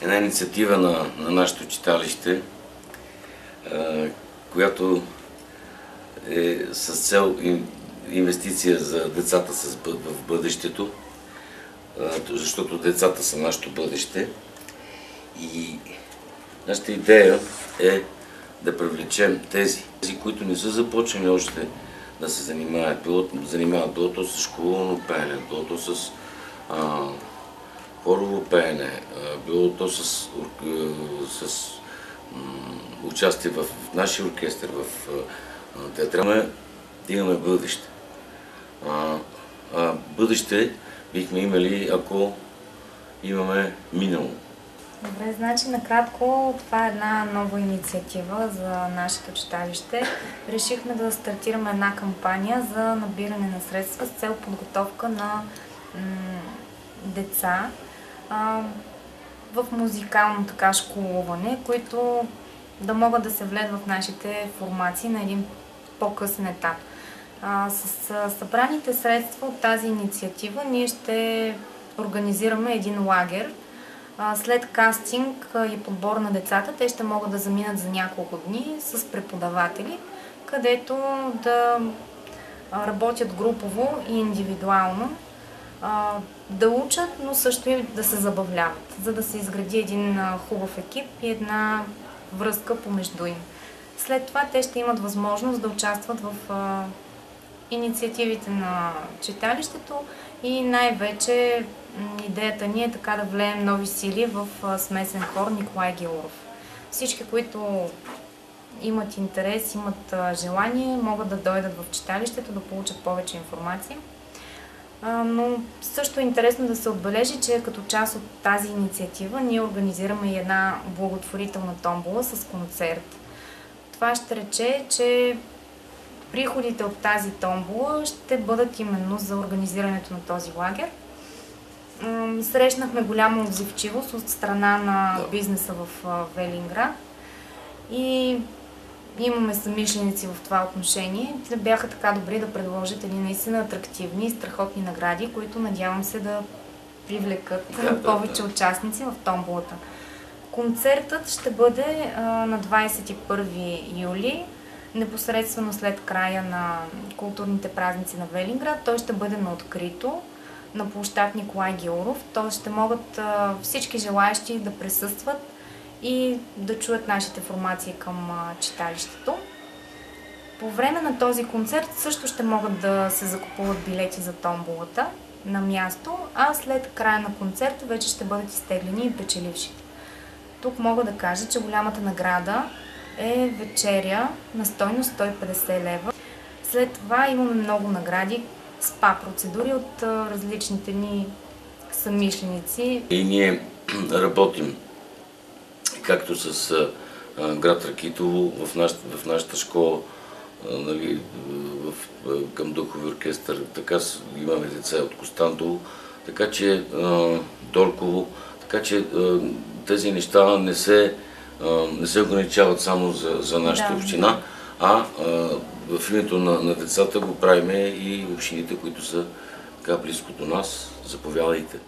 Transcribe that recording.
една инициатива на нашето читалище, която е с цел инвестиция за децата в бъдещето, защото децата са нашето бъдеще. И нашата идея е да привлечем тези, които не са започнали още да се занимават, било то с школно пеене, било то с хорово пеене, било то с участие в нашия оркестър, в театрална, да имаме бъдеще. Бъдеще бихме имали, ако имаме минало. Добре, значи накратко това е една нова инициатива за нашето читалище. Решихме да стартираме една кампания за набиране на средства с цел подготовка на деца в музикално школуване, които да могат да се влеят в нашите формации на един по-късен етап. С събраните средства от тази инициатива ние ще организираме един лагер. След кастинг и подбор на децата, те ще могат да заминат за няколко дни с преподаватели, където да работят групово и индивидуално, да учат, но също и да се забавляват, за да се изгради един хубав екип и една връзка помежду им. След това те ще имат възможност да участват в инициативите на читалището и най-вече идеята ни е така да влеем нови сили в смесен хор Николай Гилоров. Всички, които имат интерес, имат желание, могат да дойдат в читалището да получат повече информация. Но също е интересно да се отбележи, че като част от тази инициатива ние организираме и една благотворителна томбола с концерт. Това ще рече, че приходите от тази томбола ще бъдат именно за организирането на този лагер. Срещнахме голяма отзивчивост от страна на бизнеса в Велинград и имаме съмишленици в това отношение. Те бяха така добри да предложат едни наистина атрактивни и страхотни награди, които надявам се да привлекат повече участници в томболата. Концертът ще бъде на 21 юли, непосредствено след края на културните празници на Велинград. Той ще бъде на открито на площад Николай Гилоров. Т.е. ще могат всички желаящи да присъстват и да чуят нашите формации към читалището. По време на този концерт също ще могат да се закупуват билети за томболата на място, а след края на концерта вече ще бъдат изтеглени и печелившите. Тук мога да кажа, че голямата награда е вечеря на стойност 150 лева. След това имаме много награди, спа процедури от различните ни съмишленици. И ние работим както с град Ракитово, в нашата школа, към духови оркестър, така имаме деца от Костандово, така че Дорково, така че тези неща не се ограничават само за нашата община, а в името на децата го правиме и общините, които са така близко до нас. Заповядайте.